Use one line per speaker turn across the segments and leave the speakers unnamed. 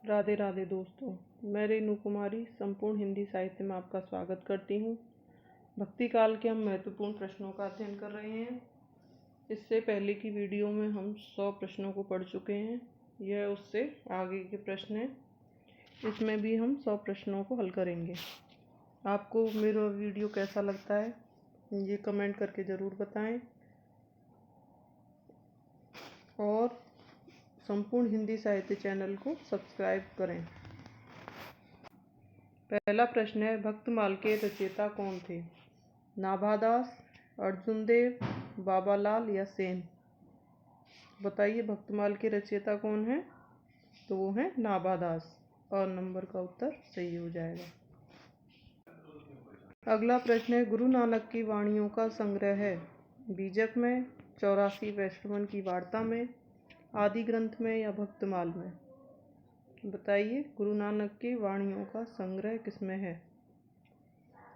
राधे राधे दोस्तों, मैं रेणु कुमारी संपूर्ण हिंदी साहित्य में आपका स्वागत करती हूँ। भक्ति काल के हम महत्वपूर्ण प्रश्नों का अध्ययन कर रहे हैं। इससे पहले की वीडियो में हम 100 प्रश्नों को पढ़ चुके हैं। यह उससे आगे के प्रश्न हैं। इसमें भी हम 100 प्रश्नों को हल करेंगे। आपको मेरा वीडियो कैसा लगता है ये कमेंट करके ज़रूर बताएं और संपूर्ण हिंदी साहित्य चैनल को सब्सक्राइब करें। पहला प्रश्न है, भक्तमाल के रचयिता कौन थे? नाभादास, अर्जुन देव, बाबालाल या सेन? बताइए भक्तमाल के रचयिता कौन है? तो वो है नाभादास और नंबर का उत्तर सही हो जाएगा। अगला प्रश्न है, गुरु नानक की वाणियों का संग्रह है बीजक में, 84 वैष्णवन की वार्ता में, आदि ग्रंथ में या भक्तमाल में? बताइए गुरु नानक की वाणियों का संग्रह किसमें है?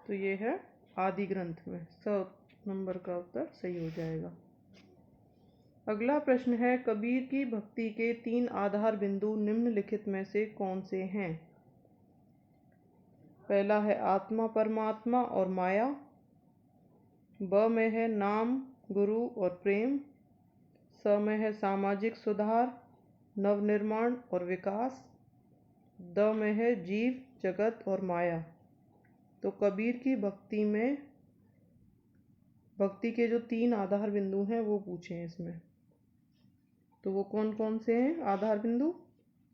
तो ये है आदि ग्रंथ में। 100 नंबर का उत्तर सही हो जाएगा। अगला प्रश्न है, कबीर की भक्ति के 3 आधार बिंदु निम्नलिखित में से कौन से हैं? पहला है आत्मा, परमात्मा और माया। ब में है नाम, गुरु और प्रेम। स में है सामाजिक सुधार, नवनिर्माण और विकास। द में है जीव, जगत और माया। तो कबीर की भक्ति के जो 3 आधार बिंदु हैं वो पूछे हैं इसमें। तो वो कौन कौन से हैं आधार बिंदु?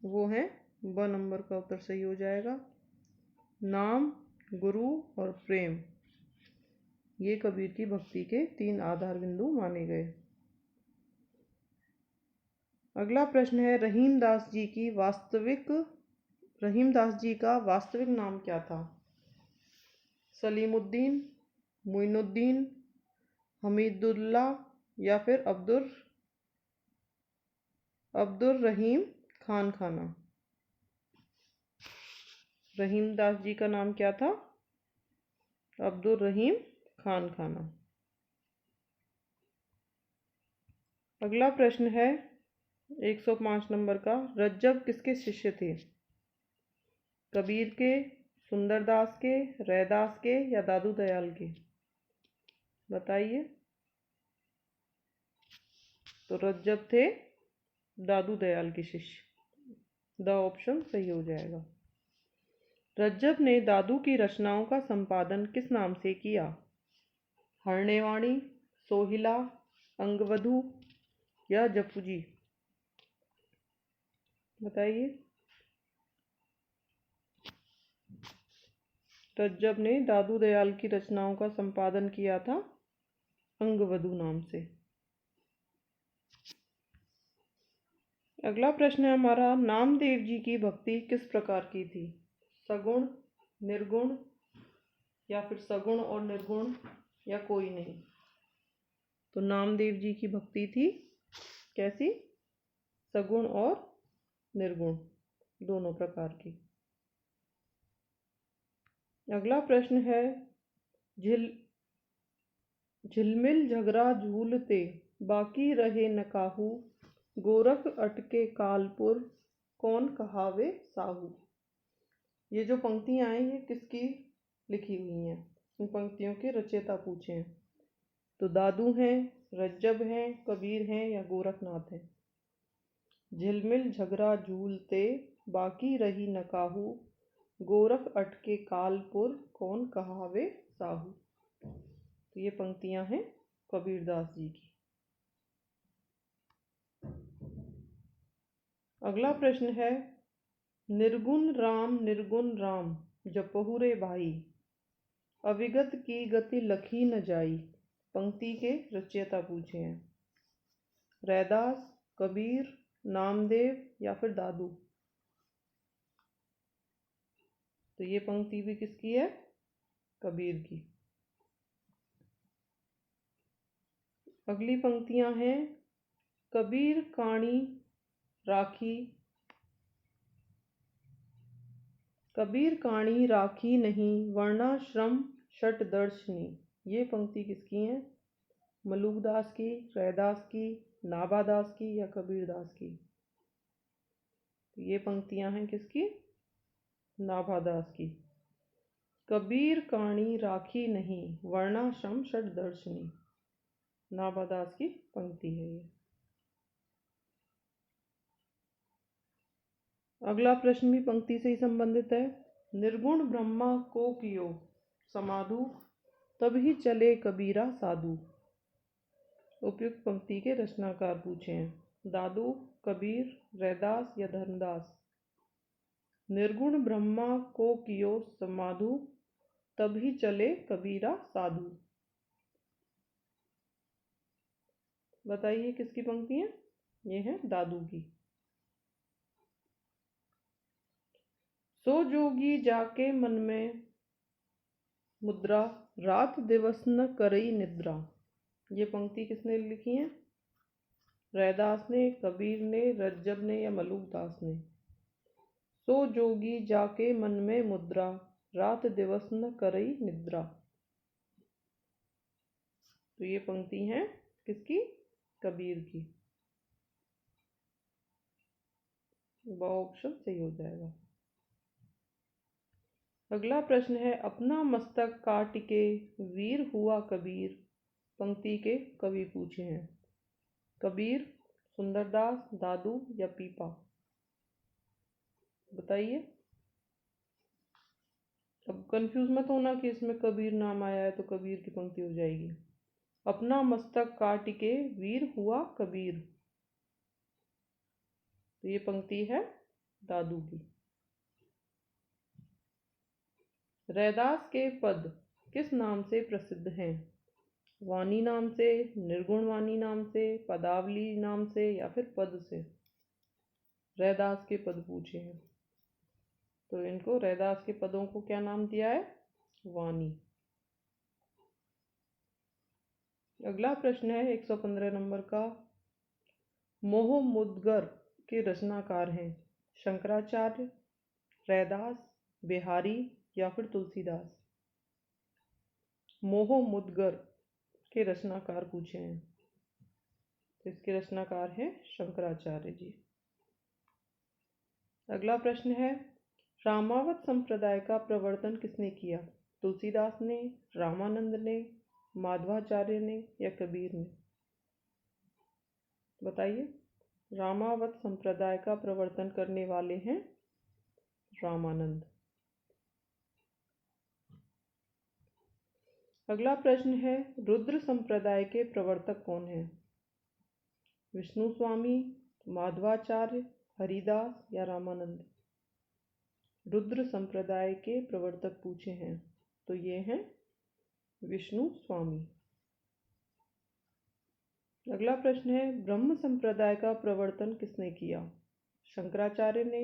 वो हैं, ब नंबर का उत्तर सही हो जाएगा, नाम, गुरु और प्रेम। ये कबीर की भक्ति के 3 आधार बिंदु माने गए। अगला प्रश्न है, रहीमदास जी का वास्तविक नाम क्या था? सलीमुद्दीन, मुइनुद्दीन, हमीदुल्ला या फिर अब्दुर रहीम खान खाना? रहीमदास जी का नाम क्या था? अब्दुर रहीम खान खाना। अगला प्रश्न है 105 नंबर का, रज्जब किसके शिष्य थे? कबीर के, सुंदरदास के, रैदास के या दादू दयाल के? बताइए। तो रज्जब थे दादू दयाल के शिष्य। द ऑप्शन सही हो जाएगा। रज्जब ने दादू की रचनाओं का संपादन किस नाम से किया? हरणेवाणी, सोहिला, अंगवधू या जपुजी? बताइए। रज्जब ने दादू दयाल की रचनाओं का संपादन किया था अंगवधू नाम से। अगला प्रश्न है हमारा, नामदेव जी की भक्ति किस प्रकार की थी? सगुण, निर्गुण या फिर सगुण और निर्गुण या कोई नहीं? तो नामदेव जी की भक्ति थी कैसी? सगुण और निर्गुण दोनों प्रकार की। अगला प्रश्न है, झिलमिल झगड़ा झूलते बाकी रहे न काहू, गोरख अटके कालपुर कौन कहावे साहू? ये जो पंक्तियां हैं ये किसकी लिखी हुई हैं? इन पंक्तियों के रचयिता पूछे हैं। तो दादू हैं, रज्जब हैं, कबीर हैं या गोरखनाथ हैं? झिलमिल झगड़ा झूलते बाकी रही न काहू, गोरख अटके कालपुर कौन कहावे साहू? तो ये पंक्तियां हैं कबीरदास जी की। अगला प्रश्न है, निर्गुण राम जपहु रे भाई, अविगत की गति लखी न जाई। पंक्ति के रचयिता पूछे हैं। रैदास, कबीर, नामदेव या फिर दादू? तो ये पंक्ति भी किसकी है? कबीर की। अगली पंक्तियां हैं, कबीर काणी राखी नहीं, वर्णाश्रम षट दर्शनी। ये पंक्ति किसकी है? मलूकदास की, रैदास की, नाभादास की या कबीरदास की? ये पंक्तियां हैं किसकी? नाभादास की। कबीर काणी राखी नहीं, वर्णाश्रम षड्दर्शनी। नाभादास की पंक्ति है ये। अगला प्रश्न भी पंक्ति से ही संबंधित है। निर्गुण ब्रह्मा को कियो समाधु, तभी चले कबीरा साधु। उपयुक्त पंक्ति के रचनाकार पूछे हैं। दादू, कबीर, रैदास या धर्मदास। निर्गुण ब्रह्मा को कियो समाधु, तभी चले कबीरा साधु। बताइए किसकी पंक्ति है? ये है दादू की। सो जोगी जाके मन में मुद्रा, रात दिवस न करई निद्रा। ये पंक्ति किसने लिखी है? रैदास ने, कबीर ने, रज्जब ने या मलूकदास ने। सो जोगी जाके मन में मुद्रा, रात दिवस न करई निद्रा। तो ये पंक्ति है किसकी? कबीर की। ऑप्शन सही हो जाएगा। अगला प्रश्न है, अपना मस्तक काट के वीर हुआ कबीर। पंक्ति के कवि पूछे हैं। कबीर, सुंदरदास, दादू या पीपा। बताइए। अब कंफ्यूज मत होना कि इसमें कबीर नाम आया है तो कबीर की पंक्ति हो जाएगी। अपना मस्तक काट के वीर हुआ कबीर, तो ये पंक्ति है दादू की। रैदास के पद किस नाम से प्रसिद्ध हैं? वाणी नाम से, निर्गुण वाणी नाम से, पदावली नाम से या फिर पद से। रैदास के पद पूछे हैं तो इनको रैदास के पदों को क्या नाम दिया है? वाणी। अगला प्रश्न है 115 नंबर का। मोह मुद्गर के रचनाकार हैं शंकराचार्य, रैदास, बिहारी या फिर तुलसीदास। मोह मुद्गर के रचनाकार पूछे हैं तो इसके रचनाकार हैं शंकराचार्य जी। अगला प्रश्न है, रामावत संप्रदाय का प्रवर्तन किसने किया? तुलसीदास ने, रामानंद ने, माधवाचार्य ने या कबीर ने। बताइए। रामावत संप्रदाय का प्रवर्तन करने वाले हैं रामानंद। अगला प्रश्न है, रुद्र संप्रदाय के प्रवर्तक कौन हैं? विष्णु स्वामी, माधवाचार्य, हरिदास या रामानंद। रुद्र संप्रदाय के प्रवर्तक पूछे हैं तो ये हैं विष्णु स्वामी। अगला प्रश्न है, ब्रह्म संप्रदाय का प्रवर्तन किसने किया? शंकराचार्य ने,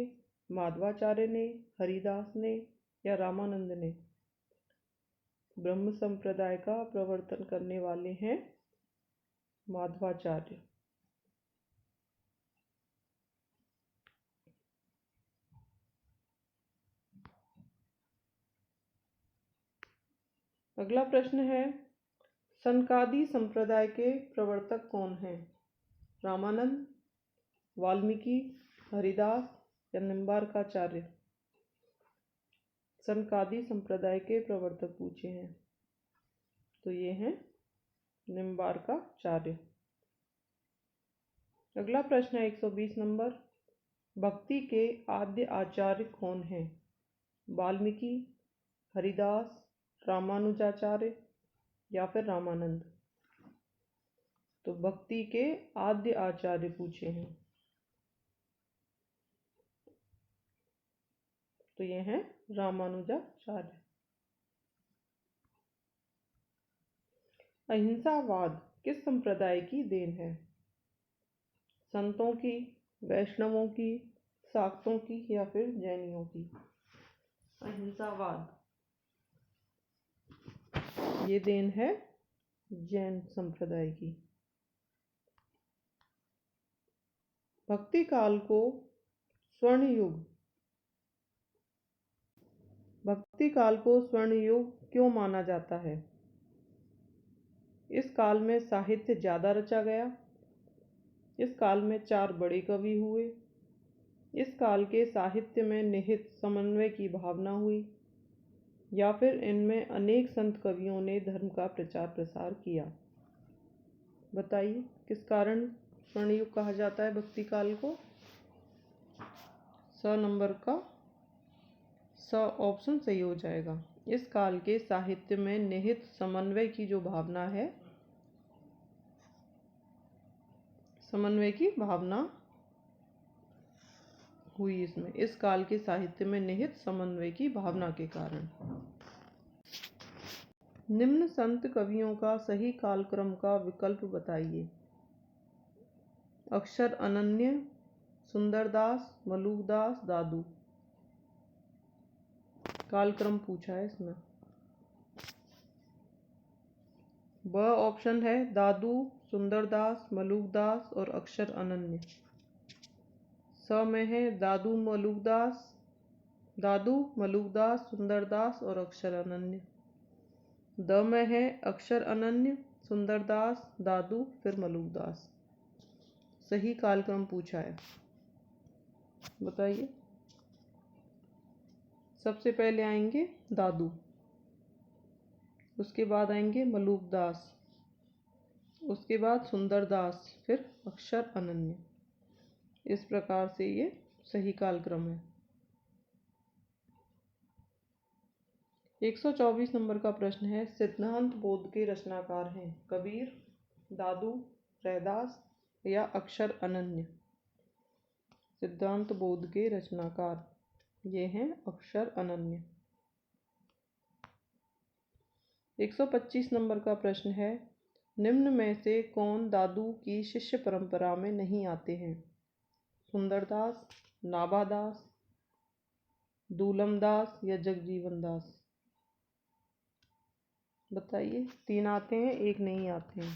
माधवाचार्य ने, हरिदास ने या रामानंद ने। ब्रह्म संप्रदाय का प्रवर्तन करने वाले हैं माधवाचार्य। अगला प्रश्न है, सनकादि संप्रदाय के प्रवर्तक कौन हैं? रामानंद, वाल्मीकि, हरिदास या निम्बार्काचार्य। सनकादि संप्रदाय के प्रवर्तक पूछे हैं तो ये हैं निम्बार्काचार्य। अगला प्रश्न है 120 नंबर। भक्ति के आद्य आचार्य कौन हैं? वाल्मीकि, हरिदास, रामानुजाचार्य या फिर रामानंद। तो भक्ति के आद्य आचार्य पूछे हैं तो ये हैं रामानुजाचार्य। अहिंसावाद किस संप्रदाय की देन है? संतों की, वैष्णवों की, शाक्तों की या फिर जैनियों की। अहिंसावाद ये देन है जैन संप्रदाय की। भक्ति काल को स्वर्ण युग क्यों माना जाता है? इस काल में साहित्य ज़्यादा रचा गया, इस काल में 4 बड़े कवि हुए, इस काल के साहित्य में निहित समन्वय की भावना हुई, या फिर इनमें अनेक संत कवियों ने धर्म का प्रचार प्रसार किया। बताइए किस कारण स्वर्णयुग कहा जाता है भक्ति काल को। स नंबर का स ऑप्शन सही हो जाएगा। इस काल के साहित्य में निहित समन्वय की जो भावना है, समन्वय की भावना हुई इसमें, इस काल के साहित्य में निहित समन्वय की भावना के कारण। निम्न संत कवियों का सही कालक्रम का विकल्प बताइए। अक्षर अनन्य, सुंदरदास, मलूकदास, दादू। कालक्रम पूछा है इसमें। ब ऑप्शन है दादू, सुंदरदास, मलूकदास और अक्षर अनन्य। स में है दादू, मलूकदास, सुंदरदास और अक्षर अनन्य। द में है अक्षर अनन्य, सुंदरदास, दादू, फिर मलूकदास। सही कालक्रम पूछा है, बताइए। सबसे पहले आएंगे दादू, उसके बाद आएंगे मलूकदास, उसके बाद सुंदरदास, फिर अक्षर अनन्य। इस प्रकार से ये सही कालक्रम है। 124 नंबर का प्रश्न है, सिद्धांत बोध के रचनाकार हैं कबीर, दादू, रैदास या अक्षर अनन्य। सिद्धांत बोध के रचनाकार ये हैं अक्षर अनन्य। 125 नंबर का प्रश्न है, निम्न में से कौन दादू की शिष्य परंपरा में नहीं आते हैं। सुंदरदास, नाभादास, दूलमदास या जगजीवन दास। बताइए, 3 आते हैं, 1 नहीं आते हैं,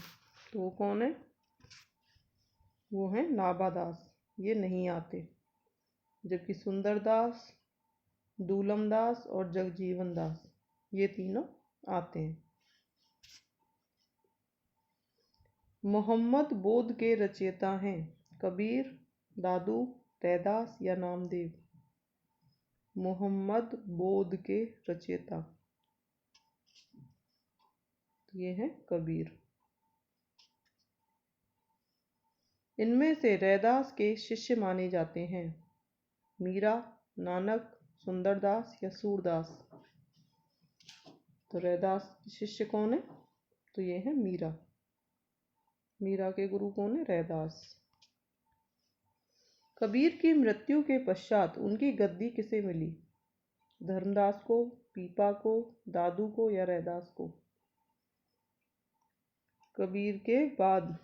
तो वो कौन है। वो है नाभादास, ये नहीं आते। जबकि सुंदरदास, दूलमदास और जगजीवन दास ये तीनों आते हैं। मोहम्मद बोध के रचयिता हैं कबीर, दादू, रैदास या नामदेव। मोहम्मद बोध के रचयिता तो ये है कबीर। इनमें से रैदास के शिष्य माने जाते हैं मीरा, नानक, सुंदरदास या सूरदास। तो रैदास के शिष्य कौन है, तो ये है मीरा। मीरा के गुरु कौन है, रैदास। कबीर की मृत्यु के पश्चात उनकी गद्दी किसे मिली। धर्मदास को, पीपा को, दादू को या रैदास को। कबीर के बाद,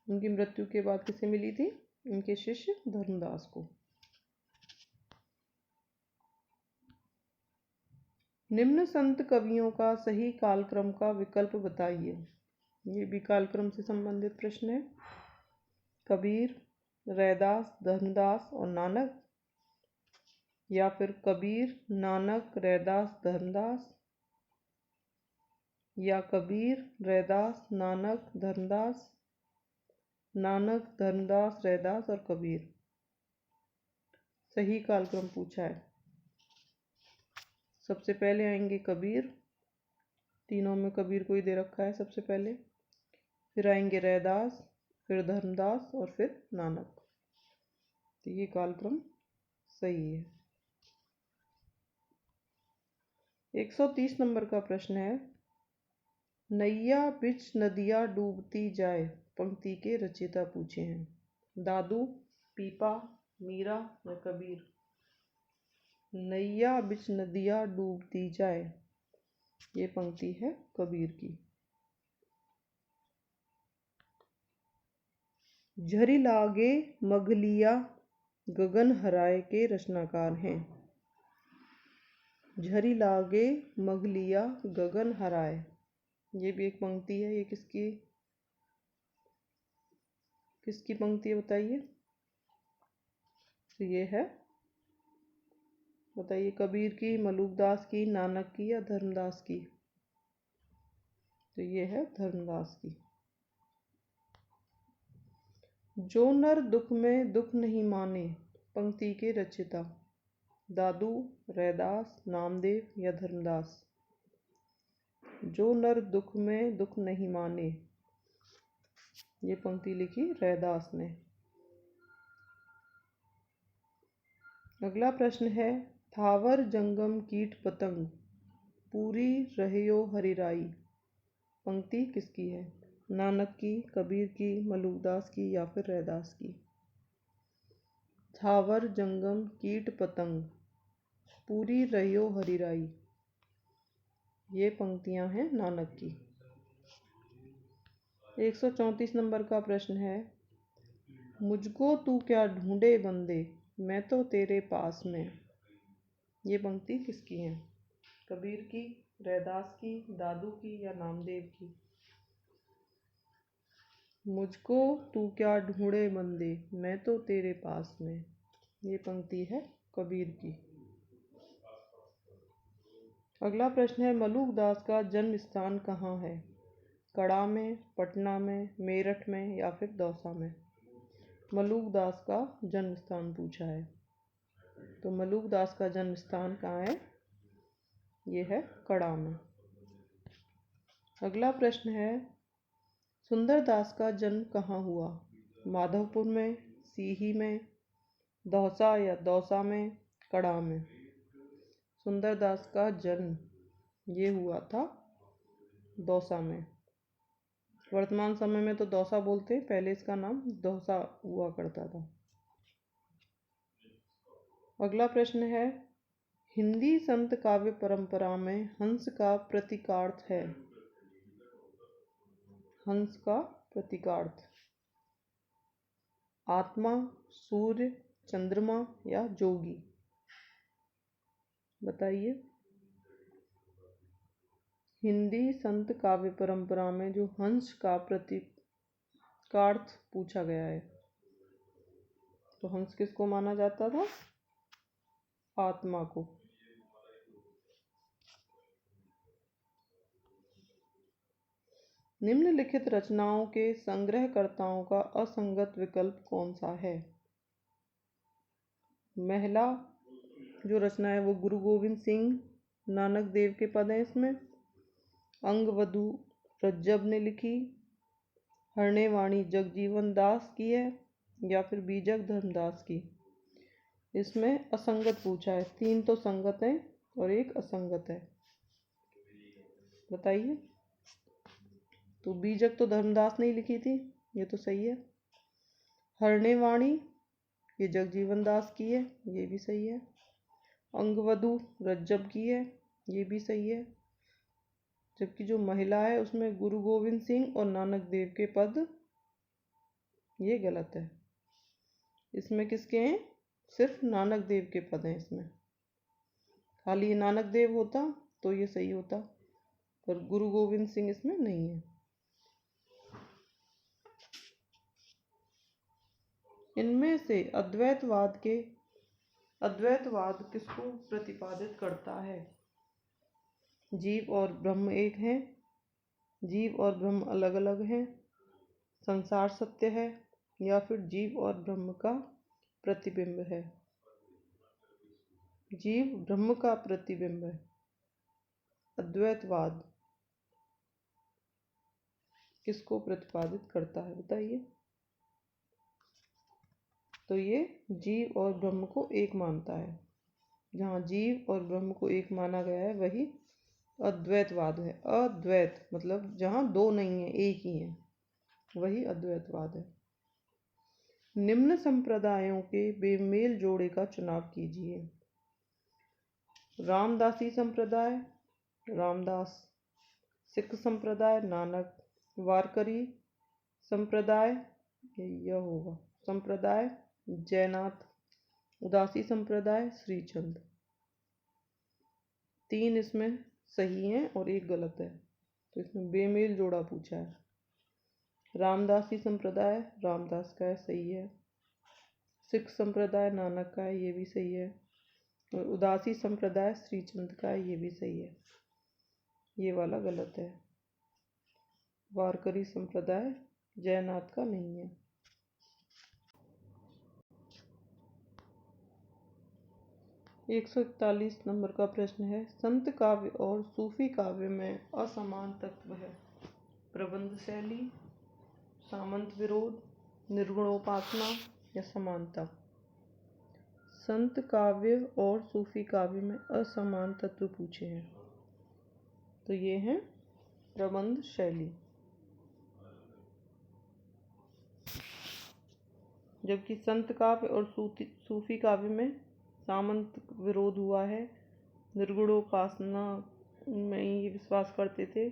उनकी मृत्यु के बाद किसे मिली थी, उनके शिष्य धर्मदास को। निम्न संत कवियों का सही कालक्रम का विकल्प बताइए। ये भी कालक्रम से संबंधित प्रश्न है। कबीर, रैदास, धर्मदास और नानक, या फिर कबीर, नानक, रैदास, धर्मदास, या कबीर, रैदास, नानक, धर्मदास, नानक, धर्मदास, रैदास और कबीर। सही कालक्रम पूछा है। सबसे पहले आएंगे कबीर, तीनों में कबीर को ही दे रखा है सबसे पहले। फिर आएंगे रैदास, फिर धर्मदास और फिर नानक। तो ये कालक्रम सही है। 130 नंबर का प्रश्न है, नैया बिच नदिया डूबती जाए पंक्ति के रचयिता पूछे हैं। दादू, पीपा, मीरा या कबीर। नैया बिच नदिया डूबती जाए, ये पंक्ति है कबीर की। झरी लागे मगलिया गगन हराए के रचनाकार हैं। झरी लागे मगलिया गगन हराए, ये भी एक पंक्ति है। ये किसकी पंक्ति है, बताइए। तो ये है, बताइए, कबीर की, मलूकदास की, नानक की या धर्मदास की। तो ये है धर्मदास की। जो नर दुख में दुख नहीं माने, पंक्ति के रचयिता दादू, रैदास, नामदेव या धर्मदास। जो नर दुख में दुख नहीं माने, ये पंक्ति लिखी रैदास ने। अगला प्रश्न है, थावर जंगम कीट पतंग पूरी रहियो हरिराई, पंक्ति किसकी है? नानक की, कबीर की, मलूकदास की या फिर रैदास की? थावर जंगम कीट पतंग पूरी रहियो हरिराई, ये पंक्तियां हैं नानक की। 134 नंबर का प्रश्न है, मुझको तू क्या ढूंढे बंदे, मैं तो तेरे पास में, ये पंक्ति किसकी है? कबीर की, रैदास की, दादू की या नामदेव की? मुझको तू क्या ढूंढे बंदे, मैं तो तेरे पास में, ये पंक्ति है कबीर की। अगला प्रश्न है, मलूकदास का जन्म स्थान कहाँ है? कड़ा में, पटना में, मेरठ में या फिर दौसा में? मलूकदास का जन्म स्थान पूछा है, तो मलूकदास का जन्म स्थान कहाँ है? ये है कड़ा में। अगला प्रश्न है, सुंदरदास का जन्म कहाँ हुआ? माधवपुर में, सीही में, दौसा या दौसा में, कड़ा में? सुंदरदास का जन्म ये हुआ था दौसा में। वर्तमान समय में तो दौसा बोलते हैं, पहले इसका नाम दौसा हुआ करता था। अगला प्रश्न है, हिंदी संत काव्य परंपरा में हंस का प्रतीकार्थ है। हंस का प्रतीकार्थ आत्मा, सूर्य, चंद्रमा या जोगी, बताइए। हिंदी संत काव्य परंपरा में जो हंस का प्रतीकार्थ पूछा गया है, तो हंस किसको माना जाता था? आत्मा को। निम्नलिखित रचनाओं के संग्रहकर्ताओं का असंगत विकल्प कौन सा है? महला जो रचना है वो गुरु गोविंद सिंह नानक देव के पद हैं इसमें। अंगवधु रज्जब ने लिखी। हरनेवाणी जगजीवन दास की है या फिर बीजक धर्मदास की? इसमें असंगत पूछा है, 3 तो संगत हैं और 1 असंगत है, बताइए। तो बीजक तो धर्मदास ने लिखी थी, ये तो सही है। हरनेवाणी ये जगजीवन दास की है, ये भी सही है। अंगवधु रज्जब की है, ये भी सही है। जबकि जो महिला है उसमें गुरु गोविंद सिंह और नानक देव के पद, ये गलत है। इसमें किसके हैं? सिर्फ नानक देव के पद हैं इसमें। खाली ये नानक देव होता तो ये सही होता, पर गुरु गोविंद सिंह इसमें नहीं है। इनमें से अद्वैतवाद किसको प्रतिपादित करता है? जीव और ब्रह्म एक हैं, जीव और ब्रह्म अलग अलग हैं, संसार सत्य है या फिर जीव और ब्रह्म का प्रतिबिंब है? जीव ब्रह्म का प्रतिबिंब है। अद्वैतवाद किसको प्रतिपादित करता है, बताइए। तो ये जीव और ब्रह्म को एक मानता है। जहाँ जीव और ब्रह्म को एक माना गया है वही अद्वैतवाद है। अद्वैत मतलब जहाँ 2 नहीं है, एक ही है, वही अद्वैतवाद है। निम्न संप्रदायों के बेमेल जोड़े का चुनाव कीजिए। रामदासी संप्रदाय रामदास, सिख संप्रदाय नानक, वारकरी संप्रदाय यह होगा संप्रदाय जयनाथ, उदासी संप्रदाय श्रीचंद। 3 इसमें सही हैं और 1 गलत है, तो इसमें बेमेल जोड़ा पूछा है। रामदासी संप्रदाय रामदास का है, सही है। सिख संप्रदाय नानक का है, ये भी सही है। और उदासी संप्रदाय श्रीचंद का है, ये भी सही है। ये वाला गलत है। वारकरी संप्रदाय जयनाथ का नहीं है। 141 नंबर का प्रश्न है, संत काव्य और सूफी काव्य में असमान तत्व है। प्रबंध शैली, सामंत विरोध, निर्गुणोपासना या समानता। संत काव्य और सूफी काव्य में असमान तत्व पूछे हैं, तो ये है प्रबंध शैली। जबकि संत काव्य और सूफी काव्य में सामंत विरोध हुआ है, निर्गुणोपासना में ये विश्वास करते थे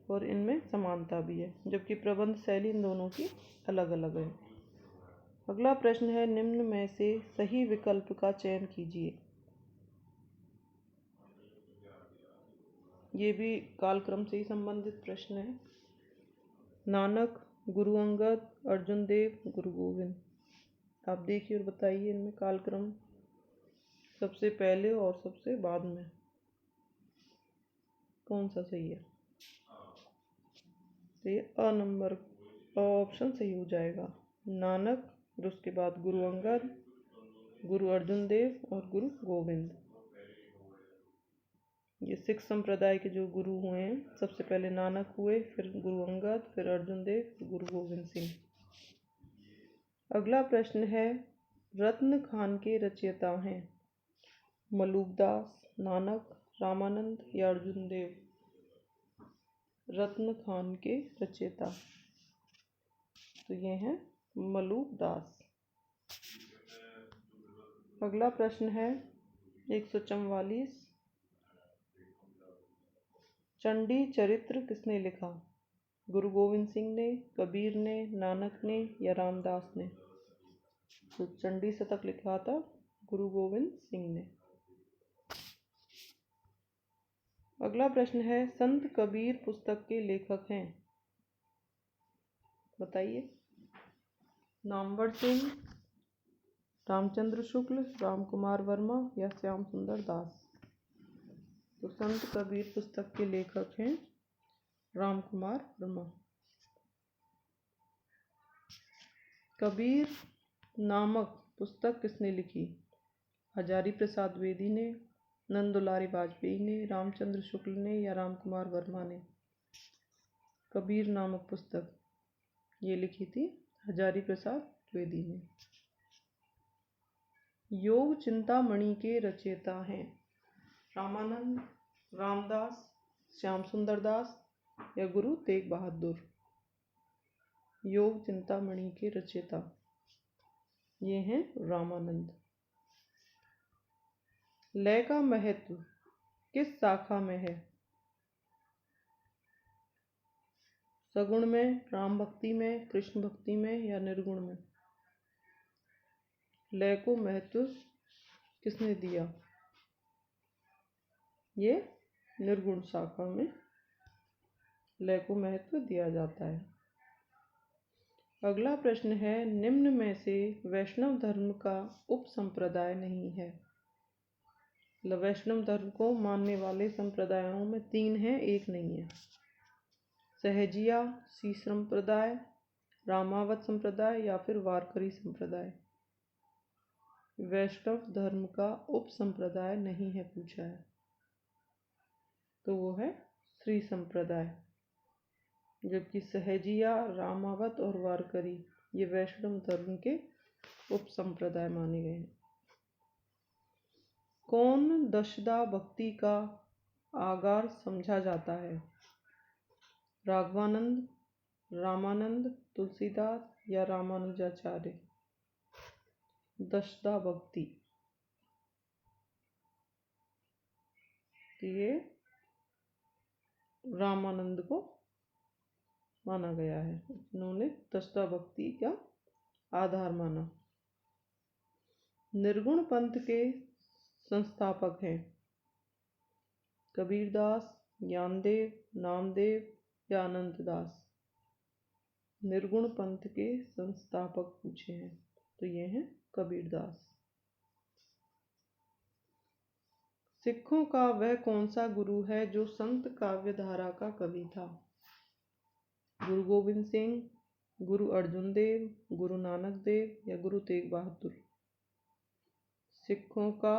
और इनमें समानता भी है। जबकि प्रबंध शैली इन दोनों की अलग अलग है। अगला प्रश्न है, निम्न में से सही विकल्प का चयन कीजिए। ये भी कालक्रम से ही संबंधित प्रश्न है। नानक, गुरु अंगद, अर्जुन देव, गुरु गोविंद। आप देखिए और बताइए इनमें कालक्रम सबसे पहले और सबसे बाद में कौन सा सही है। तो ये अ नंबर ऑप्शन सही हो जाएगा। नानक, और उसके बाद गुरु अंगद, गुरु अर्जुन देव और गुरु गोविंद। ये सिख संप्रदाय के जो गुरु हुए हैं, सबसे पहले नानक हुए, फिर गुरु अंगद, फिर अर्जुन देव, फिर गुरु गोविंद सिंह। अगला प्रश्न है, रत्न खान के रचयिता हैं मलूकदास, नानक, रामानंद या अर्जुन देव। रत्न खान के रचयिता तो ये हैं मलूकदास। अगला प्रश्न है 144, चंडी चरित्र किसने लिखा। गुरु गोविंद सिंह ने, कबीर ने, नानक ने या रामदास ने। तो चंडी शतक लिखा था गुरु गोविंद सिंह ने। अगला प्रश्न है, संत कबीर पुस्तक के लेखक हैं, बताइए। नामवर सिंह, रामचंद्र शुक्ल, राम कुमार वर्मा या श्याम सुंदर दास। तो संत कबीर पुस्तक के लेखक हैं राम कुमार वर्मा। कबीर नामक पुस्तक किसने लिखी। हजारी प्रसाद द्विवेदी ने, नंदुलारी वाजपेयी ने, रामचंद्र शुक्ल ने या राम कुमार वर्मा ने। कबीर नामक पुस्तक ये लिखी थी हजारी प्रसाद द्विवेदी ने। योग चिंतामणि के रचयिता हैं रामानंद, रामदास, श्याम सुंदर दास या गुरु तेग बहादुर। योग चिंतामणि के रचयिता ये हैं रामानंद। लय का महत्व किस शाखा में है। सगुण में, राम भक्ति में, कृष्ण भक्ति में या निर्गुण में। लय को महत्व किसने दिया। ये निर्गुण शाखा में लय को महत्व दिया जाता है। अगला प्रश्न है, निम्न में से वैष्णव धर्म का उपसंप्रदाय नहीं है। वैष्णव धर्म को मानने वाले संप्रदायों में 3 हैं, एक नहीं है। सहजिया, सी संप्रदाय, रामावत संप्रदाय या फिर वारकरी संप्रदाय। वैष्णव धर्म का उपसंप्रदाय नहीं है पूछा है, तो वो है श्री संप्रदाय। जबकि सहजिया, रामावत और वारकरी ये वैष्णव धर्म के उपसंप्रदाय माने गए हैं। कौन दशदा भक्ति का आगार समझा जाता है। राघवानंद, रामानंद, तुलसीदास या रामानुजाचार्य। दशदा भक्ति ये रामानंद को माना गया है, इन्होंने दशदा भक्ति का आधार माना। निर्गुण पंथ के संस्थापक हैं कबीरदास, ज्ञानदेव, नामदेव या अनंतदास। निर्गुण पंथ के संस्थापक पूछे हैं, तो ये हैं कबीरदास। सिखों का वह कौन सा गुरु है जो संत काव्य धारा का कवि था। गुरु गोविंद सिंह, गुरु अर्जुन देव, गुरु नानक देव या गुरु तेग बहादुर। सिखों का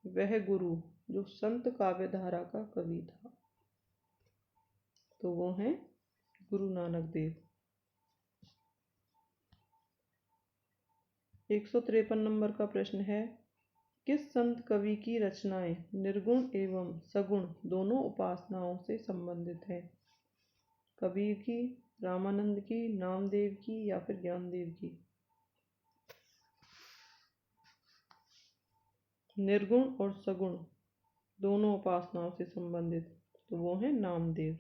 वह गुरु जो संत काव्य धारा का कवि था? तो वो हैं गुरु नानक देव। 153 नंबर का प्रश्न है, किस संत कवि की रचनाएं निर्गुण एवं सगुण दोनों उपासनाओं से संबंधित है? कबीर की, रामानंद की, नामदेव की या फिर ज्ञानदेव की? निर्गुण और सगुण दोनों उपासनाओं से संबंधित, तो वो है नामदेव।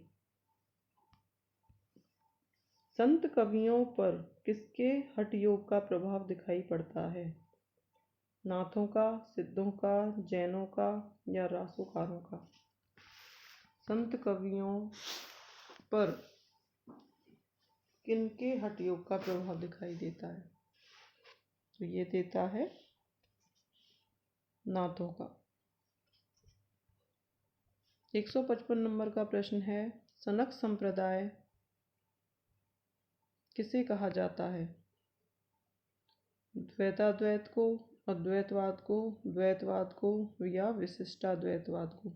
संत कवियों पर किसके हठ योग का प्रभाव दिखाई पड़ता है? नाथों का, सिद्धों का, जैनों का या रासोकारों का? संत कवियों पर किनके हठ योग का प्रभाव दिखाई देता है? तो ये देता है नाथों का। 155 नंबर का प्रश्न है, सनक संप्रदाय किसे कहा जाता है? द्वैताद्वैत को, अद्वैतवाद को, द्वैतवाद को या विशिष्टाद्वैतवाद को?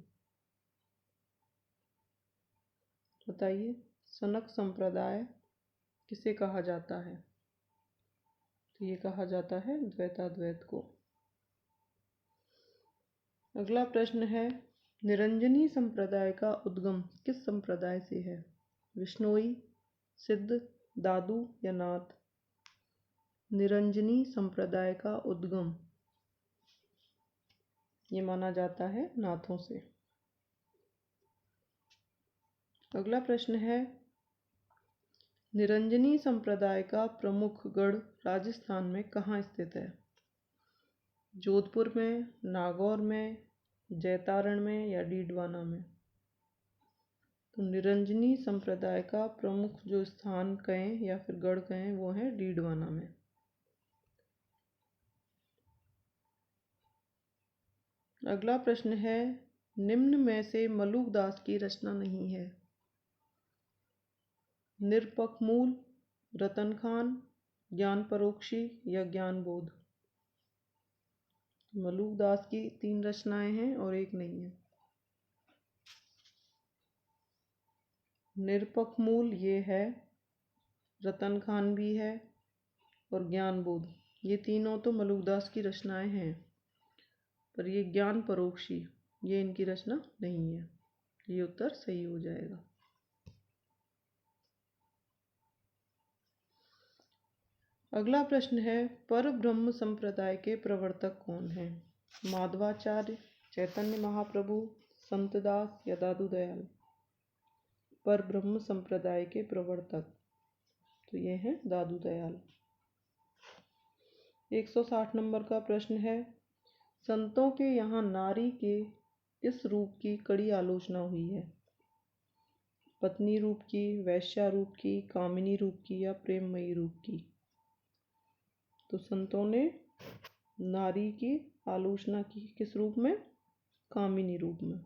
बताइए, सनक संप्रदाय किसे कहा जाता है? तो ये कहा जाता है द्वैताद्वैत को। अगला प्रश्न है, निरंजनी संप्रदाय का उद्गम किस संप्रदाय से है? विष्णोई, सिद्ध, दादू या नाथ? निरंजनी संप्रदाय का उद्गम ये माना जाता है नाथों से। अगला प्रश्न है, निरंजनी संप्रदाय का प्रमुख गढ़ राजस्थान में कहाँ स्थित है? जोधपुर में, नागौर में, जैतारण में या डीडवाना में? तो निरंजनी संप्रदाय का प्रमुख जो स्थान कहें या फिर गढ़ कहें वो है डीडवाना में। अगला प्रश्न है, निम्न में से मलुकदास की रचना नहीं है? निरपखमूल, रतन खान, ज्ञान परोक्षी या ज्ञान बोध? मलुकदास की 3 रचनाएं हैं और एक नहीं है। निरपखमूल ये है, रतन खान भी है और ज्ञान बोध, ये तीनों तो मलुकदास की रचनाएं हैं, पर ये ज्ञान परोक्षी ये इनकी रचना नहीं है। ये उत्तर सही हो जाएगा। अगला प्रश्न है, पर ब्रह्म संप्रदाय के प्रवर्तक कौन हैं? माधवाचार्य, चैतन्य महाप्रभु, संतदास या दादू दयाल? पर ब्रह्म संप्रदाय के प्रवर्तक तो ये हैं दादू दयाल। 160 नंबर का प्रश्न है, संतों के यहाँ नारी के किस रूप की कड़ी आलोचना हुई है? पत्नी रूप की, वैश्या रूप की, कामिनी रूप की या प्रेममयी रूप की? तो संतों ने नारी की आलोचना की किस रूप में? कामिनी रूप में।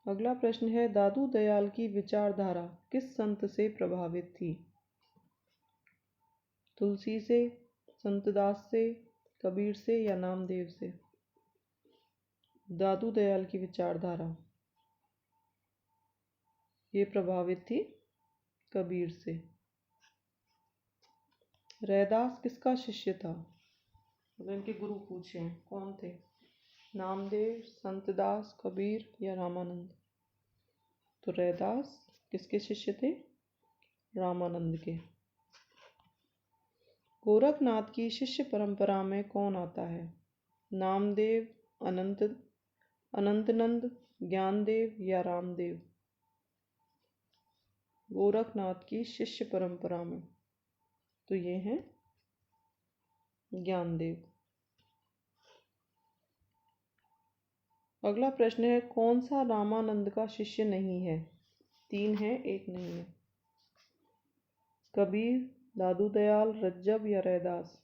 अगला प्रश्न है, दादू दयाल की विचारधारा किस संत से प्रभावित थी? तुलसी से, संतदास से, कबीर से या नामदेव से? दादू दयाल की विचारधारा ये प्रभावित थी कबीर से। रैदास किसका शिष्य था? अगर इनके गुरु पूछे कौन थे? नामदेव, संतदास, कबीर या रामानंद? तो रैदास किसके शिष्य थे? रामानंद के। गोरखनाथ की शिष्य परंपरा में कौन आता है? नामदेव, अनंतनंद, ज्ञानदेव या रामदेव? गोरखनाथ की शिष्य परंपरा में तो ये हैं ज्ञानदेव। अगला प्रश्न है, कौन सा रामानंद का शिष्य नहीं है? 3 है, एक नहीं है। कबीर, दादू दयाल, रज्जब या रैदास?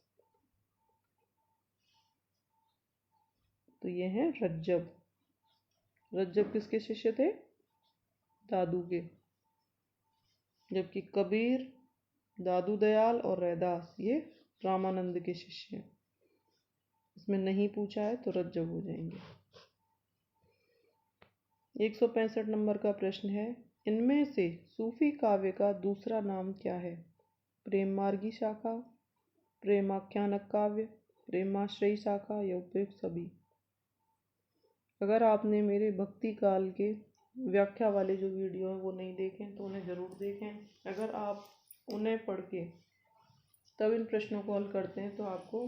तो ये हैं रज्जब। रज्जब किसके शिष्य थे? दादू के। जबकि कबीर, दादू दयाल और रैदास ये रामानंद के शिष्य हैं। इसमें नहीं पूछा है तो रद्द हो जाएंगे। 165 नंबर का प्रश्न है, इनमें से सूफी काव्य का दूसरा नाम क्या है? प्रेम मार्गी शाखा, प्रेमाख्यानक काव्य, प्रेमाश्रयी शाखा या उपयुक्त सभी। अगर आपने मेरे भक्ति काल के व्याख्या वाले जो वीडियो हैं वो नहीं देखें तो उन्हें ज़रूर देखें। अगर आप उन्हें पढ़ के तब इन प्रश्नों को हल करते हैं तो आपको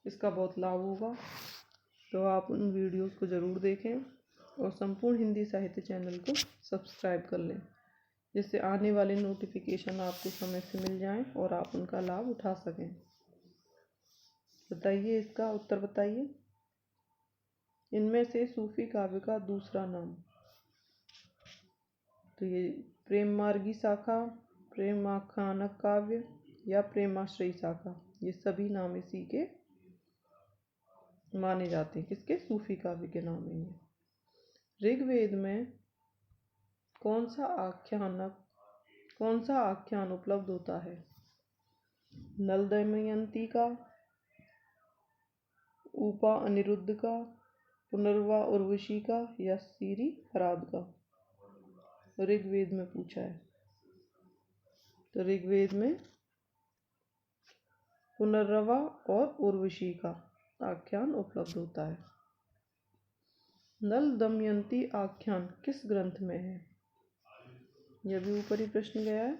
इसका बहुत लाभ होगा। तो आप उन वीडियोस को ज़रूर देखें और संपूर्ण हिंदी साहित्य चैनल को सब्सक्राइब कर लें, जिससे आने वाले नोटिफिकेशन आपको समय से मिल जाएं और आप उनका लाभ उठा सकें। बताइए, इसका उत्तर बताइए। इनमें से सूफी काव्य का दूसरा नाम, तो ये प्रेम मार्गी शाखा, प्रेमाख्यानक काव्य या प्रेमाश्रयी शाखा, ये सभी नाम इसी के माने जाते हैं। किसके? सूफी काव्य के नाम है ये। ऋग्वेद में कौन सा आख्यान उपलब्ध होता है? नल दमयंती का, उपा अनिरुद्ध का, पुनर्वा उर्वशी का या सीरी हराद का? ऋग्वेद में पूछा है। तो ऋग्वेद में पुनर्वा और उर्वशी का आख्यान उपलब्ध होता है। नल दमयंती आख्यान किस ग्रंथ में है? यह भी ऊपर ही प्रश्न गया है,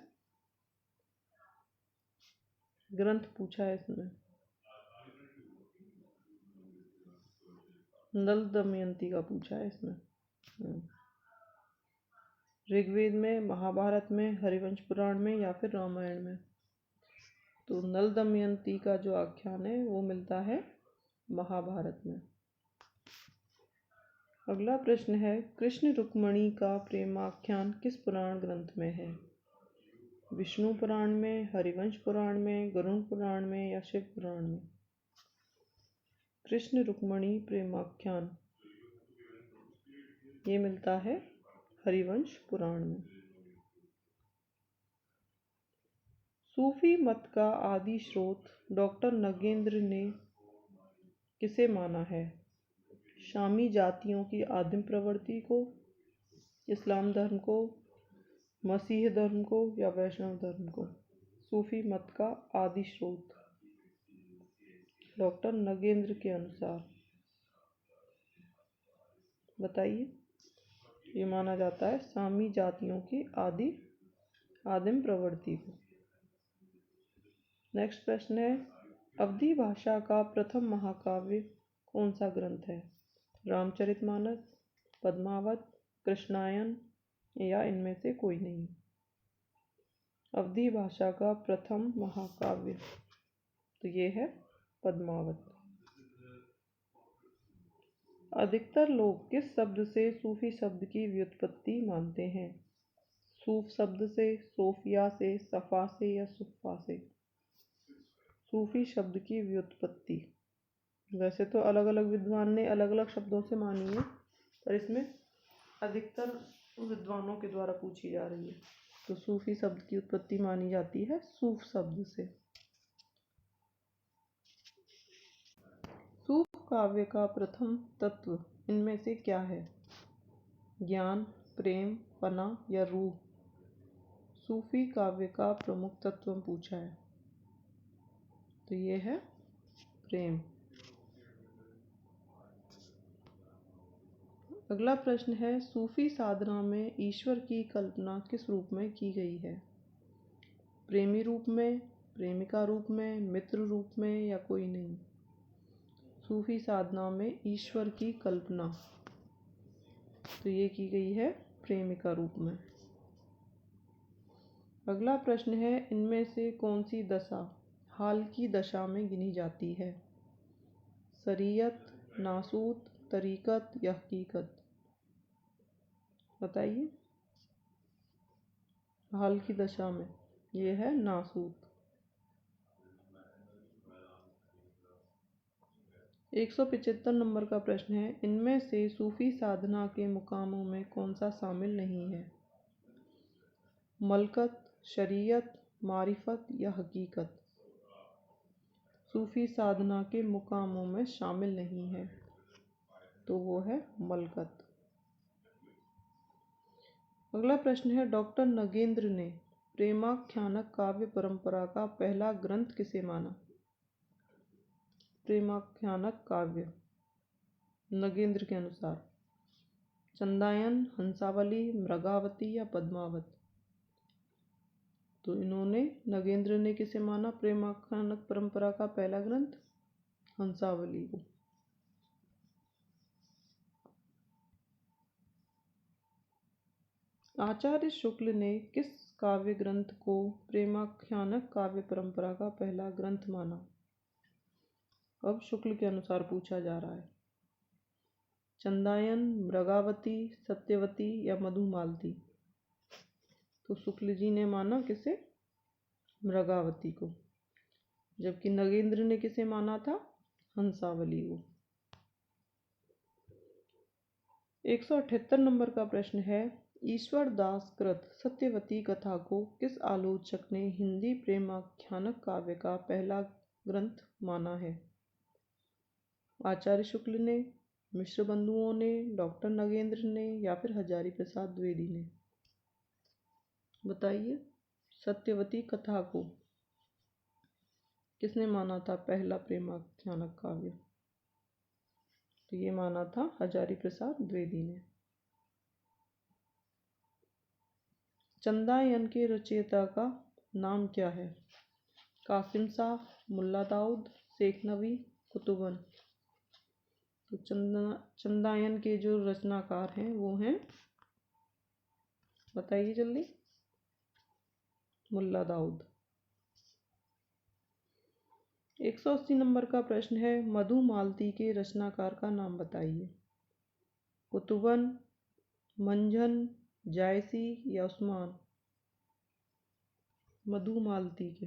ग्रंथ पूछा है इसमें। नल दमयंती का पूछा है इसमें। ऋग्वेद में, महाभारत में, हरिवंश पुराण में या फिर रामायण में? तो नल दमयंती का जो आख्यान है वो मिलता है महाभारत में। अगला प्रश्न है, कृष्ण रुक्मणी का प्रेमाख्यान किस पुराण ग्रंथ में है? विष्णु पुराण में, हरिवंश पुराण में, गरुड़ पुराण में या शिव पुराण में? कृष्ण रुक्मणी प्रेमाख्यान ये मिलता है हरिवंश पुराण में। सूफी मत का आदि स्रोत डॉक्टर नगेंद्र ने किसे माना है? शामी जातियों की आदिम प्रवृत्ति को, इस्लाम धर्म को, मसीह धर्म को या वैष्णव धर्म को? सूफी मत का आदि स्रोत डॉक्टर नगेंद्र के अनुसार बताइए। ये माना जाता है सामी जातियों की आदिम प्रवृत्ति को। नेक्स्ट प्रश्न है, अवधी भाषा का प्रथम महाकाव्य कौन सा ग्रंथ है? रामचरितमानस, पद्मावत, कृष्णायन या इनमें से कोई नहीं? अवधी भाषा का प्रथम महाकाव्य तो ये है पद्मावत। अधिकतर लोग किस शब्द से सूफी शब्द की व्युत्पत्ति मानते हैं? सूफ शब्द से, सोफिया से, सफा से या सुफा से? सूफी शब्द की व्युत्पत्ति वैसे तो अलग अलग विद्वान ने अलग अलग शब्दों से मानी है, पर इसमें अधिकतर विद्वानों के द्वारा पूछी जा रही है। तो सूफी शब्द की उत्पत्ति मानी जाती है सूफ शब्द से। सूफ काव्य का प्रथम तत्व इनमें से क्या है? ज्ञान, प्रेम, फना या रूह? सूफी काव्य का प्रमुख तत्व पूछा है, तो ये है प्रेम। अगला प्रश्न है, सूफी साधना में ईश्वर की कल्पना किस रूप में की गई है? प्रेमी रूप में, प्रेमिका रूप में, मित्र रूप में या कोई नहीं? सूफी साधना में ईश्वर की कल्पना तो ये की गई है प्रेमिका रूप में। अगला प्रश्न है, इनमें से कौन सी दशा हाल की दशा में गिनी जाती है? शरीयत, नासूत, तरीकत या हकीकत? बताइए। हाल की दशा में ये है नासूत। 175 नंबर का प्रश्न है, इनमें से सूफी साधना के मुकामों में कौन सा शामिल नहीं है? मलकत, शरीयत, मारिफत या हकीकत? सूफी साधना के मुकामों में शामिल नहीं है, तो वो है मलकत। अगला प्रश्न है, डॉक्टर नगेंद्र ने प्रेमाख्यानक काव्य परंपरा का पहला ग्रंथ किसे माना? प्रेमाख्यानक काव्य नगेंद्र के अनुसार चंदायन, हंसावली, मृगावती या पद्मावत? तो इन्होंने, नगेंद्र ने किसे माना प्रेमाख्यानक परंपरा का पहला ग्रंथ? हंसावली को। आचार्य शुक्ल ने किस काव्य ग्रंथ को प्रेमाख्यानक काव्य परंपरा का पहला ग्रंथ माना? अब शुक्ल के अनुसार पूछा जा रहा है। चंदायन, मृगावती, सत्यवती या मधुमालती? तो शुक्ल जी ने माना किसे? मृगावती को, जबकि नगेंद्र ने किसे माना था? हंसावली को। 178 नंबर का प्रश्न है, ईश्वर दास कृत सत्यवती कथा को किस आलोचक ने हिंदी प्रेमाख्यानक काव्य का पहला ग्रंथ माना है? आचार्य शुक्ल ने, मिश्र बंधुओं ने, डॉक्टर नगेंद्र ने या फिर हजारी प्रसाद द्विवेदी ने? बताइए, सत्यवती कथा को किसने माना था पहला प्रेमाख्यानक काव्य? तो ये माना था हजारी प्रसाद द्विवेदी ने। चंदायन के रचयिता का नाम क्या है? कासिम शाह, मुल्ला दाऊद, शेख नबी, कुतुबन? तो चंदायन के जो रचनाकार हैं वो हैं, बताइए जल्दी, मुल्ला दाऊद। 180 नंबर का प्रश्न है, मधुमालती के रचनाकार का नाम बताइए। कुतुबन, मंझन, जायसी या उस्मान? मधुमालती के,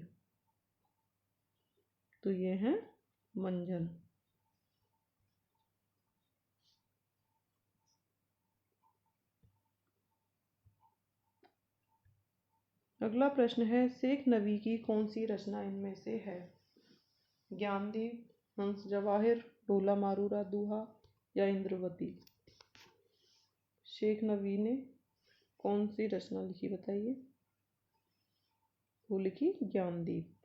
तो ये हैं मंझन। अगला प्रश्न है, शेख नबी की कौन सी रचना इनमें से है? ज्ञानदीप, हंस जवाहिर, ढोला मारूरा दूहा या इंद्रवती? शेख नबी ने कौन सी रचना लिखी, बताइए। वो लिखी ज्ञानदीप।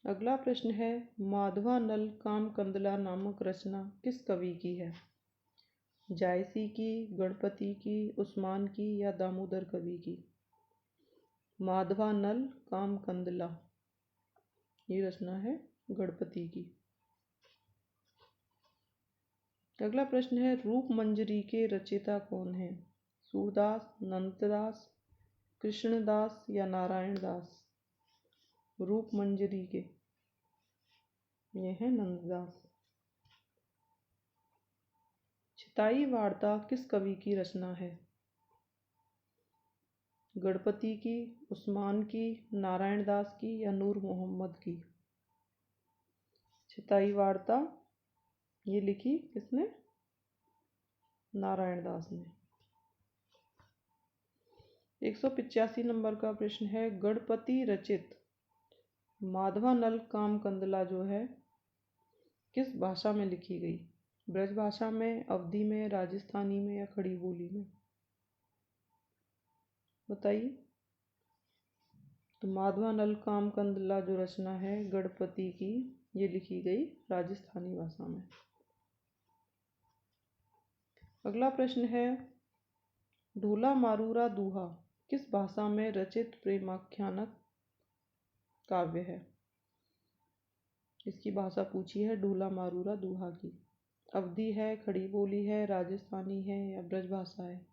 अगला प्रश्न है, माधवा नल काम कंदला नामक रचना किस कवि की है? जायसी की, गणपति की, उस्मान की या दामोदर कवि की? माधवा नल काम कंदला, ये रचना है गणपति की। अगला प्रश्न है, रूप मंजरी के रचयिता कौन है? सूरदास, नंददास, कृष्णदास या नारायण दास? रूप मंजरी के, ये है नंददास। चिताई वार्ता किस कवि की रचना है? गणपति की, उस्मान की, नारायण दास की या नूर मोहम्मद की? चिताई वार्ता ये लिखी किसने? नारायण दास ने। 185 नंबर का प्रश्न है, गणपति रचित माधवा नल काम कंदला जो है किस भाषा में लिखी गई? ब्रज भाषा में, अवधी में, राजस्थानी में या खड़ी बोली में? बताइए। तो माधवा नल काम कंदला जो रचना है गणपति की, ये लिखी गई राजस्थानी भाषा में। अगला प्रश्न है, ढोला मारूरा दूहा किस भाषा में रचित प्रेमाख्यानक काव्य है? इसकी भाषा पूछी है ढोला मारूरा दूहा की। अवधी है, खड़ी बोली है, राजस्थानी है या ब्रज भाषा है?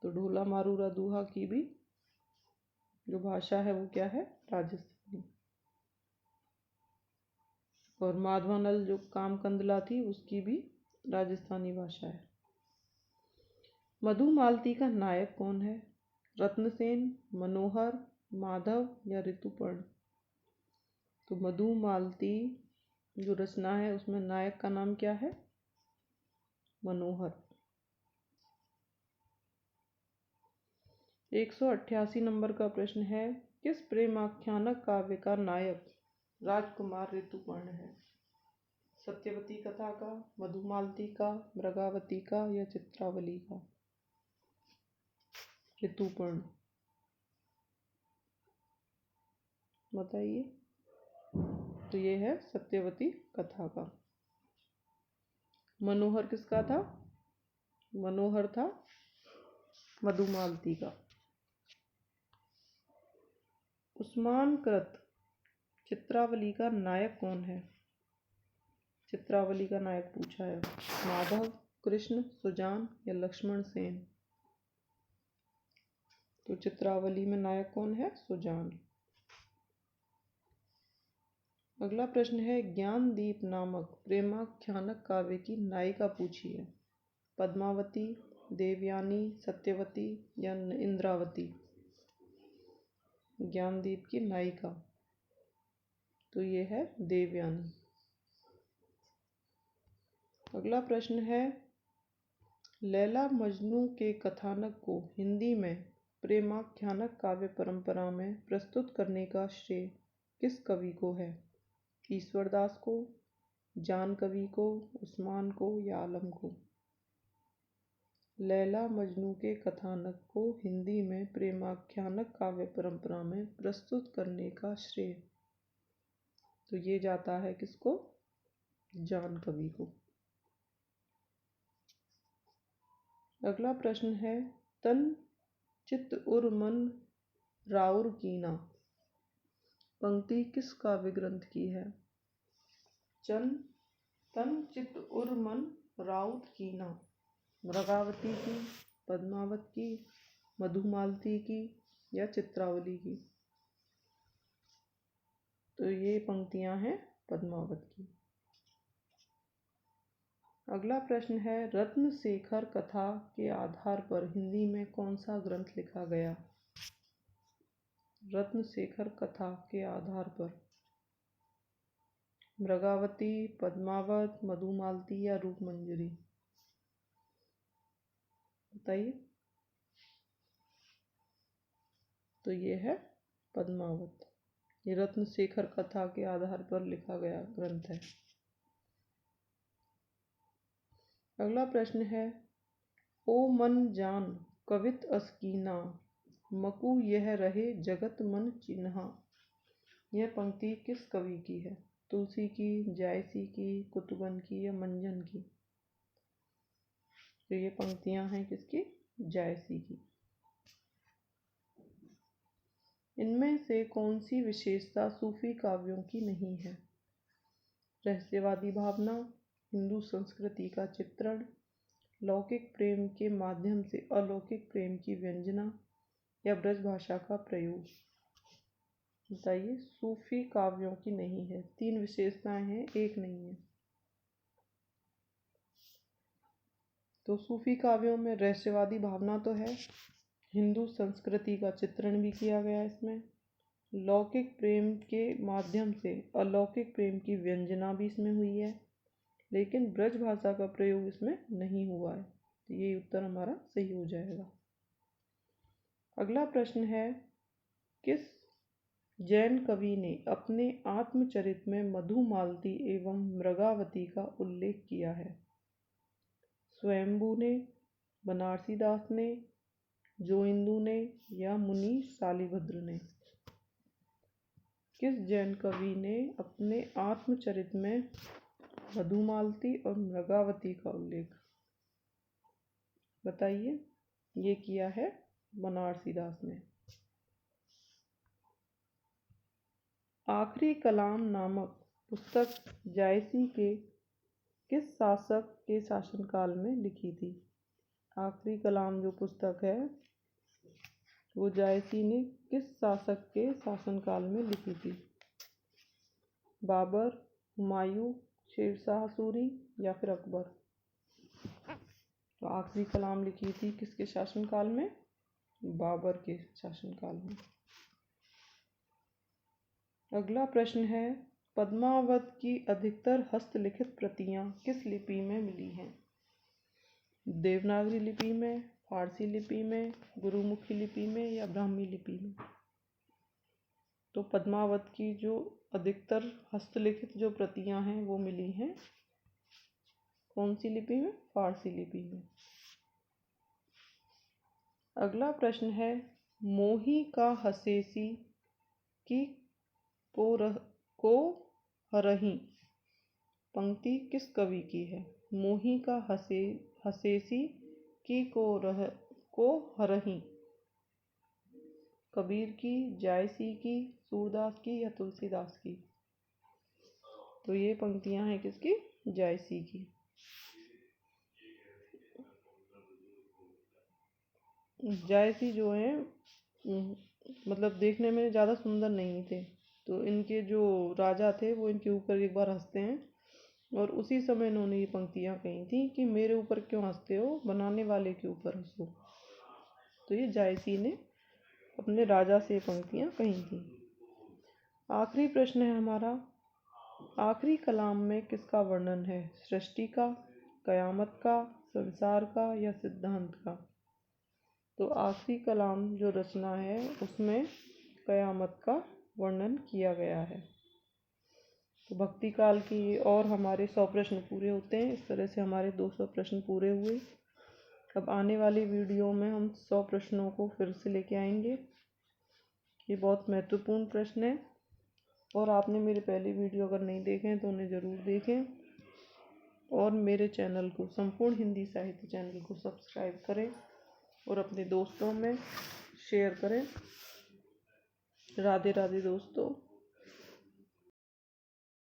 तो ढोला मारूरा दूहा की भी जो भाषा है वो क्या है? राजस्थानी। और माधवा नल जो काम कंदला थी उसकी भी राजस्थानी भाषा है। मधुमालती का नायक कौन है? रत्नसेन, मनोहर, माधव या ऋतुपर्ण? तो मधुमालती जो रचना है उसमें नायक का नाम क्या है? मनोहर। 188 नंबर का प्रश्न है, किस प्रेमाख्यानक काव्य का नायक राजकुमार ऋतुपर्ण है? सत्यवती कथा का, मधुमालती का, मृगावती का या चित्रावली का? ऋतुपर्ण। बताइए। तो ये है सत्यवती कथा का। मनोहर किसका था? मनोहर था मधुमालती का। उस्मान कृत चित्रावली का नायक कौन है? चित्रावली का नायक पूछा है। माधव, कृष्ण, सुजान या लक्ष्मण सेन? तो चित्रावली में नायक कौन है? सुजान। अगला प्रश्न है, ज्ञानदीप नामक प्रेमाख्यानक काव्य की नायिका पूछी है। पद्मावती, देवयानी, सत्यवती या इंद्रावती? ज्ञानदीप की नायिका तो ये है देवयानी। अगला प्रश्न है, लैला मजनू के कथानक को हिंदी में प्रेमाख्यानक काव्य परंपरा में प्रस्तुत करने का श्रेय किस कवि को है? ईश्वरदास को, जान कवि को, उस्मान को या आलम को? लैला मजनू के कथानक को हिंदी में प्रेमाख्यानक काव्य परंपरा में प्रस्तुत करने का श्रेय तो ये जाता है किसको? जान कवि को। अगला प्रश्न है, तन चित उर मन राउर कीना पंक्ति किस काव्य ग्रंथ की है? तन चित उर मन राउत कीना मृगावती की, पद्मावत की, मधुमालती की या चित्रावली की? तो ये पंक्तियां हैं पद्मावत की। अगला प्रश्न है, रत्नशेखर कथा के आधार पर हिंदी में कौन सा ग्रंथ लिखा गया? रत्नशेखर कथा के आधार पर मृगावती, पद्मावत, मधुमालती या रूपमंजरी? बताइए। तो ये है पद्मावत। ये रत्नशेखर कथा के आधार पर लिखा गया ग्रंथ है। अगला प्रश्न है, ओ मन जान कवित अस्कीना मकु यह रहे जगत मन चिन्हा यह पंक्ति किस कवि की है? तुलसी की, जायसी की, कुतुबन की या मंजन की? तो ये पंक्तियां हैं किसकी? जायसी की। इनमें से कौन सी विशेषता सूफी काव्यों की नहीं है? रहस्यवादी भावना, हिंदू संस्कृति का चित्रण, लौकिक प्रेम के माध्यम से अलौकिक प्रेम की व्यंजना या ब्रज भाषा का प्रयोग? बताइए। सूफी काव्यों की नहीं है। 3 विशेषताएं हैं, एक नहीं है। तो सूफी काव्यों में रहस्यवादी भावना तो है, हिंदू संस्कृति का चित्रण भी किया गया इसमें, लौकिक प्रेम के माध्यम से अलौकिक प्रेम की व्यंजना भी इसमें हुई है, लेकिन ब्रज भाषा का प्रयोग इसमें नहीं हुआ है। तो ये उत्तर हमारा सही हो जाएगा। अगला प्रश्न है, किस जैन कवि ने अपने आत्मचरित में मधुमालती एवं मृगावती का उल्लेख किया है? स्वयंभू ने, बनारसी दास ने, जोइंदू ने या मुनि शालिभद्र ने? किस जैन कवि ने अपने आत्मचरित में मधुमालती और मृगावती का उल्लेख? बताइए। ये किया है बनारसी दास ने। आखिरी कलाम नामक पुस्तक जायसी के किस शासक के शासनकाल में लिखी थी? आखिरी कलाम जो पुस्तक है वो जायसी ने किस शासक के शासनकाल में लिखी थी? बाबर, हुमायूं, शेरशाह सूरी या फिर अकबर? तो आखिरी कलाम लिखी थी किसके शासनकाल में? बाबर के शासनकाल में। अगला प्रश्न है, पद्मावत की अधिकतर हस्तलिखित प्रतियां किस लिपि में मिली हैं? देवनागरी लिपि में, फारसी लिपि में, गुरुमुखी लिपि में या ब्राह्मी लिपि में? तो पद्मावत की जो अधिकतर हस्तलिखित जो प्रतियां हैं वो मिली हैं कौन सी लिपि में? फारसी लिपि में। अगला प्रश्न है, मोही का हसेसी की को हरही पंक्ति किस कवि की है? मोही का हसेसी की को हरही कबीर की, जायसी की, सूरदास की या तुलसीदास की? तो ये पंक्तियां हैं किसकी? जायसी की। जायसी जो है मतलब देखने में ज़्यादा सुंदर नहीं थे, तो इनके जो राजा थे वो इनके ऊपर एक बार हंसते हैं और उसी समय इन्होंने ये पंक्तियां कही थी कि मेरे ऊपर क्यों हंसते हो, बनाने वाले के ऊपर हंसो। तो ये जायसी ने अपने राजा से पंक्तियां कही थी। आखिरी प्रश्न है हमारा, आखिरी कलाम में किसका वर्णन है? सृष्टि का, कयामत का, संसार का या सिद्धांत का? तो आखिरी कलाम जो रचना है उसमें कयामत का वर्णन किया गया है। तो भक्ति काल की और हमारे 100 प्रश्न पूरे होते हैं। इस तरह से हमारे 200 प्रश्न पूरे हुए। अब आने वाली वीडियो में हम 100 प्रश्नों को फिर से लेके आएंगे। ये बहुत महत्वपूर्ण प्रश्न है और आपने मेरे पहले वीडियो अगर नहीं देखे हैं तो उन्हें ज़रूर देखें और मेरे चैनल को, संपूर्ण हिंदी साहित्य चैनल को सब्सक्राइब करें और अपने दोस्तों में शेयर करें। राधे राधे दोस्तों।